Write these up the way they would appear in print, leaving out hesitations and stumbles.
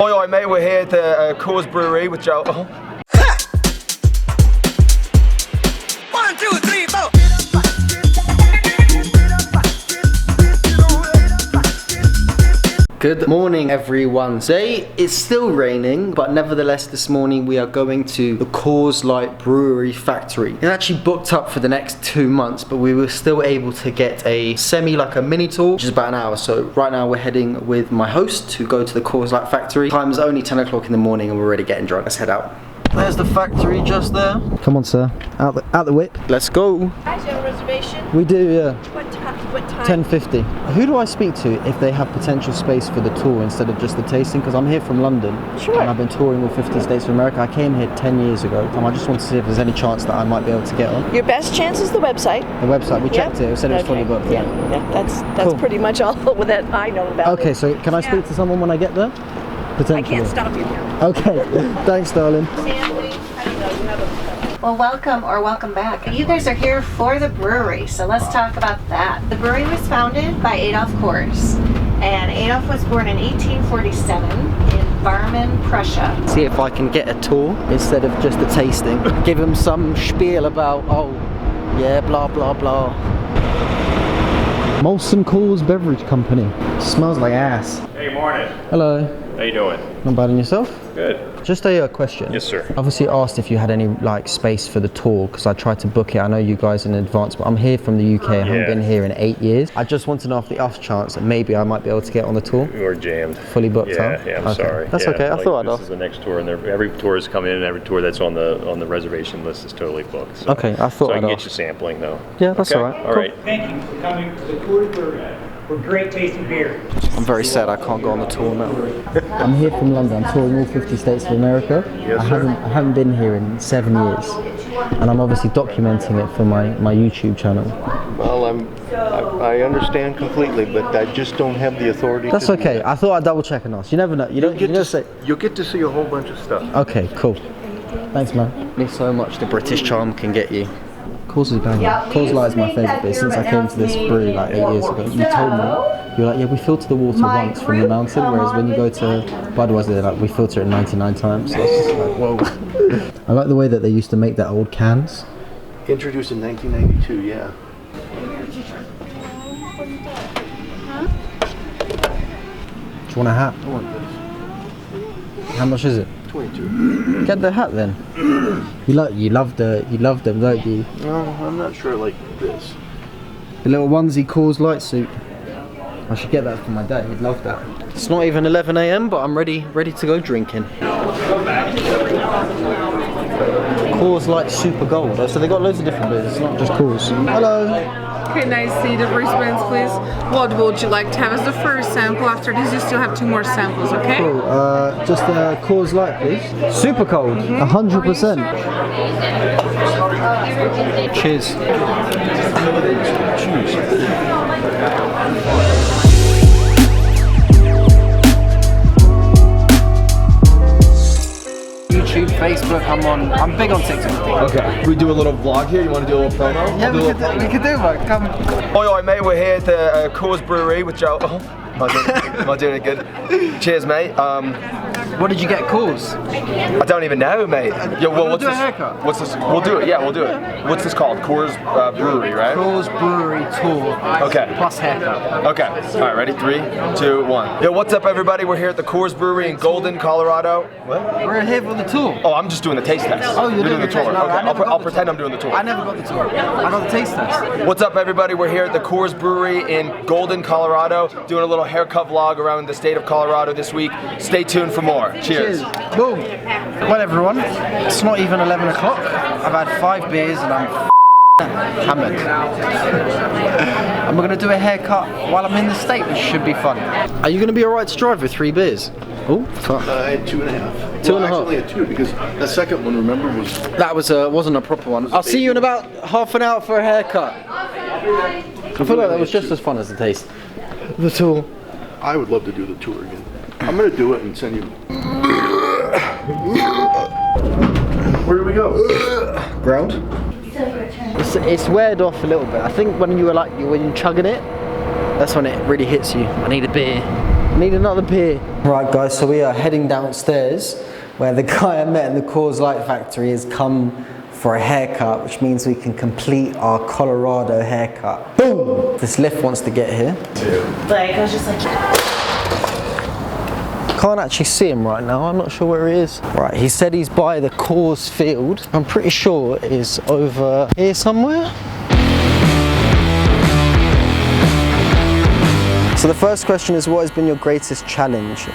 Oi, oi, mate, we're here at the Coors Brewery with Joe. Oh. 1, 2, 3, 4. Good morning, everyone. Today it's still raining, but nevertheless this morning we are going to the Coors Brewery Factory. It's actually booked up for the next 2 months, but we were still able to get a a mini tour, which is about an hour. So right now we're heading with my host to go to the Coors Factory. Time is only 10 o'clock in the morning and we're already getting drunk. Let's head out. There's the factory just there. Come on, sir. Out the whip. Let's go. Guys, you have a reservation? We do, yeah. What time? 10:50. Who do I speak to if they have potential space for the tour instead of just the tasting? Because I'm here from London. Sure. And I've been touring all 50 states of America. I came here 10 years ago, and I just want to see if there's any chance that I might be able to get on. Your best chance is the website. The website, we checked it. It said it was fully booked. Yeah, that's Cool. pretty much all that I know about Okay, it. so can I speak to someone when I get there? Potentially. I can't stop you here. Okay, thanks, darling. Well, welcome back. You guys are here for the brewery, so let's talk about that. The brewery was founded by Adolf Coors, and Adolf was born in 1847 in Barmen, Prussia. See if I can get a tour instead of just a tasting. Give them some spiel about, oh, yeah, blah, blah, blah. Molson Coors Beverage Company. Smells like ass. Hey, morning. Hello. How you doing? Not bad, on yourself? Good. Just a question. Yes, sir. Obviously asked if you had any space for the tour because I tried to book it. I know you guys in advance, but I'm here from the UK. I haven't been here in 8 years. I just want to know if the off chance that maybe I might be able to get on the tour. We're jammed. Fully booked, huh? Yeah, I'm Okay. sorry. That's Yeah, okay. I thought I'd This ask. is the next tour, and every tour is coming in, and every tour that's on the reservation list is totally booked. So. Okay, I thought So I I'd can get ask. you sampling though. Yeah, that's okay? all right. All right. Thank you for coming to the Coors Brewery for great tasting beer. I'm very sad I can't go on the tour now. I'm here from London. I'm touring all 50 states of America. Yes, sir. I haven't been here in 7 years, and I'm obviously documenting it for my YouTube channel. Well, I understand completely, but I just don't have the authority. That's to do okay. that. I thought I'd double check and ask. You never know. You don't say. You'll get to see a whole bunch of stuff. Okay, cool. Thanks, man. There's so much the British charm can get you. Coors is banging. Coors Light is my favourite beer since I came to this brewery 8 years ago. You told me, you were like, yeah, we filter the water once from the mountain, whereas when you go to Budweiser, they're like, we filter it 99 times. So it's just like, whoa. I like the way that they used to make their old cans. Introduced in 1992, yeah. Do you want a hat? I want this. How much is it? 22. Get the hat then. You love them, don't you? No, I'm not sure I like this. The little onesie Coors Light suit. I should get that for my dad. He'd love that. It's not even 11 AM, but I'm ready to go drinking. Coors Light Super Gold. So they got loads of different beers. It's not just Coors. Hello. Okay, nice seat of wristbands, please. What would you like to have as the first sample? After this, you still have 2 more samples, okay? Cool. Just a Coors Light, please. Super cold. 100%. Cheers. YouTube, Facebook, I'm big on TikTok. Okay. We do a little vlog here. You want to do a little promo? Yeah, we could do it, come. Oi, oi, mate, we're here at the Coors Brewery with Joe. Oh, am I doing it good? Cheers, mate. What did you get, Coors? I don't even know, mate. Yo, well, what's do a this? haircut? What's this? We'll do it. Yeah, we'll do it. What's this called? Coors Brewery, right? Coors Brewery Tour. Okay. Plus haircut. Okay. All right. Ready? 3, 2, 1. Yo, what's up, everybody? We're here at the Coors Brewery in Golden, Colorado. What? We're here for the tour. Oh, I'm just doing the taste test. Oh, you're doing the the tour. taste- no, Okay. I'll pretend I'm doing the tour. I never got the tour. I got the taste test. What's up, everybody? We're here at the Coors Brewery in Golden, Colorado, doing a little haircut vlog around the state of Colorado this week. Stay tuned for more. Cheers. Boom. Well, everyone, it's not even 11 o'clock. I've had 5 beers and I'm hammered. And we're going to do a haircut while I'm in the state, which should be fun. Are you going to be alright to drive with 3 beers? Oh, fuck. I had 2.5. 2.5. Actually, I had 2 because the second one, remember, was. That wasn't a proper one. I'll see you in about half an hour for a haircut. I feel like that was just as fun as the taste. The tour. I would love to do the tour again. I'm gonna do it and send you. Where do we go? Ground. It's weared off a little bit. I think when you're chugging it, that's when it really hits you. I need a beer. Need another beer. Right guys, so we are heading downstairs where the guy I met in the Coors Light Factory has come for a haircut, which means we can complete our Colorado haircut. Boom! This lift wants to get here. Like, I was just like... Can't actually see him right now, I'm not sure where he is. Right, he said he's by the Coors field. I'm pretty sure it is over here somewhere. So the first question is, what has been your greatest challenge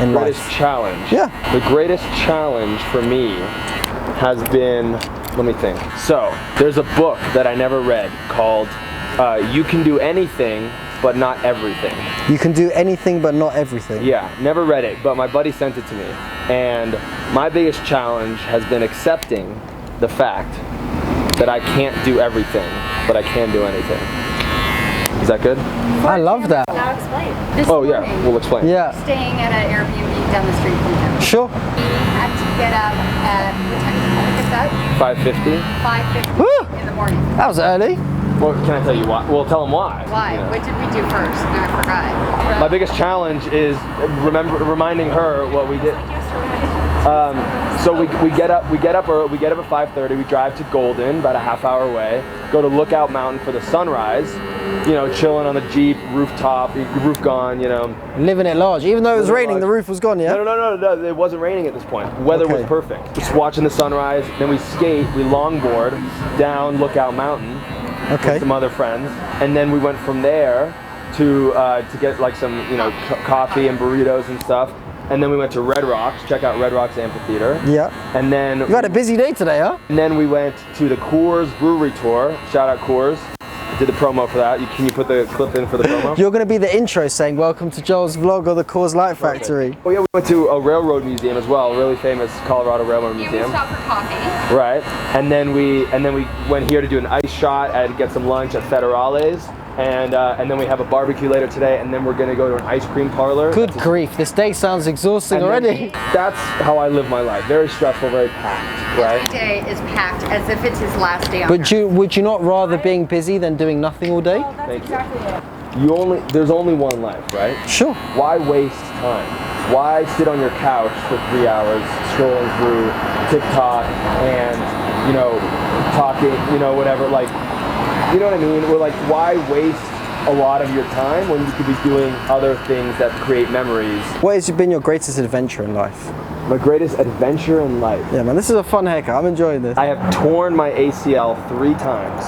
in life? Greatest challenge? Yeah. The greatest challenge for me has been, let me think. So, there's a book that I never read called You Can Do Anything But Not Everything. You can do anything but not everything. Yeah, never read it, but my buddy sent it to me. And my biggest challenge has been accepting the fact that I can't do everything, but I can do anything. Is that good? I love that. Now explain. This Oh yeah, morning, we'll explain. Yeah. staying at an Airbnb down the street from him. Sure. He had to get up at, what time did you 5:50. 5:50 Woo! in the morning. That was early. Well, can I tell you why? Well, tell them why. Why? You know. What did we do first? No, I forgot. My biggest challenge is reminding her what we did. So we get up at 5:30. We drive to Golden, about a half hour away. Go to Lookout Mountain for the sunrise. You know, chilling on the Jeep, rooftop, roof gone. You know, Living it large. Even though it was raining, the roof was gone. Yeah. No. It wasn't raining at this point. Weather was perfect. Just watching the sunrise. Then we skate. We longboard down Lookout Mountain. Okay. With some other friends, and then we went from there to get like some coffee and burritos and stuff, and then we went to Red Rocks, check out Red Rocks Amphitheater. Yeah. And then you had a busy day today, huh? And then we went to the Coors Brewery Tour. Shout out Coors. Did the promo for that. Can you put the clip in for the promo? You're going to be the intro saying, welcome to Joel's vlog of the Coors Light Factory. Oh yeah, we went to a railroad museum as well, a really famous Colorado railroad museum. Yeah, we stopped for coffee. Right, and then we went here to do an ice shot and get some lunch at Federales, and then we have a barbecue later today, and then we're gonna go to an ice cream parlor. Good grief, this day sounds exhausting already. That's how I live my life. Very stressful, very packed. Right. Every day is packed as if it's his last day on But would you not rather being busy than doing nothing all day? Thank you. There's only one life, right? Sure. Why waste time? Why sit on your couch for 3 hours scrolling through TikTok and talking, whatever, like, you know what I mean? We're like, why waste a lot of your time when you could be doing other things that create memories? What has been your greatest adventure in life? My greatest adventure in life? Yeah, man, this is a fun haircut. I'm enjoying this. I have torn my ACL 3 times.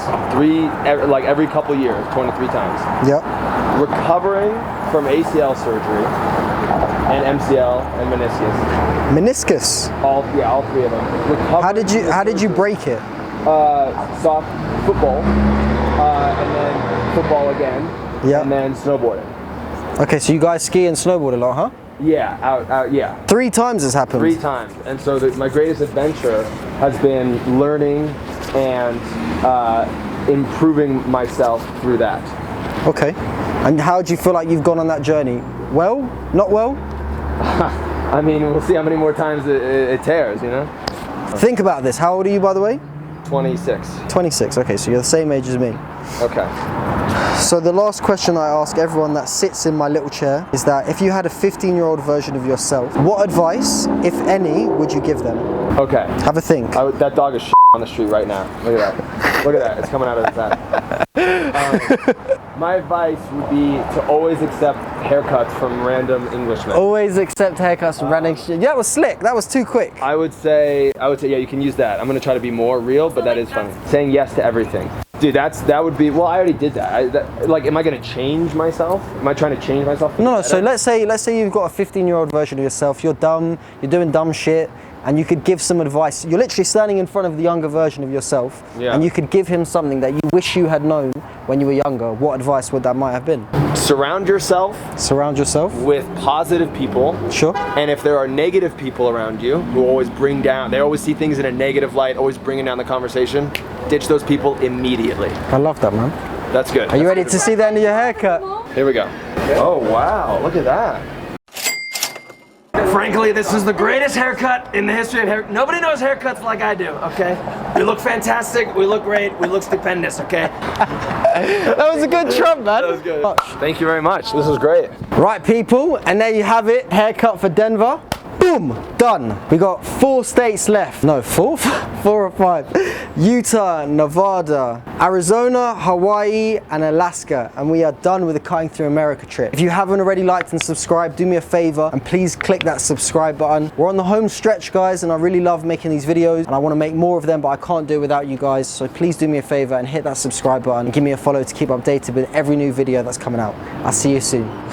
Every couple years, 23 times. Yep. Recovering from ACL surgery and MCL and meniscus. Meniscus? All 3 of them. How did you break it? Soft football, and then football again, and then snowboarding. Okay, so you guys ski and snowboard a lot, huh? Yeah, yeah. 3 times has happened? 3 times, and so my greatest adventure has been learning and improving myself through that. Okay, and how do you feel like you've gone on that journey? Well? Not well? I mean, we'll see how many more times it tears, you know? Think about this. How old are you, by the way? 26. 26, okay, so you're the same age as me. Okay. So the last question I ask everyone that sits in my little chair is that if you had a 15-year-old version of yourself, what advice, if any, would you give them? Okay. Have a think. That dog is on the street right now. Look at that. Look at that. It's coming out of his head. My advice would be to always accept haircuts from random Englishmen. Always accept haircuts from random shit. Yeah, that was slick. That was too quick. I would say, yeah, you can use that. I'm gonna try to be more real, but that is funny. Saying yes to everything. Dude, that would be, well, I already did that. Am I gonna change myself? Am I trying to change myself? No, so let's say you've got a 15-year-old version of yourself. You're dumb, you're doing dumb shit, and you could give some advice. You're literally standing in front of the younger version of yourself, and you could give him something that you wish you had known when you were younger. What advice would that might have been? Surround yourself with positive people. Sure. And if there are negative people around you who always they always see things in a negative light, always bringing down the conversation, ditch those people immediately. I love that, man. That's good. Are you ready to see the end of your haircut? Here we go. Oh, wow, look at that. Frankly, this is the greatest haircut in the history of hair. Nobody knows haircuts like I do, okay? We look fantastic, we look great, we look stupendous, okay? That was a good Trump, man. That was good. Thank you very much. This was great. Right, people, and there you have it. Haircut for Denver. Boom, done. We got 4 states left. No, 4? 4 or 5. Utah, Nevada, Arizona, Hawaii, and Alaska. And we are done with the Cutting Through America trip. If you haven't already liked and subscribed, do me a favor and please click that subscribe button. We're on the home stretch, guys, and I really love making these videos and I want to make more of them, but I can't do it without you guys. So please do me a favor and hit that subscribe button and give me a follow to keep updated with every new video that's coming out. I'll see you soon.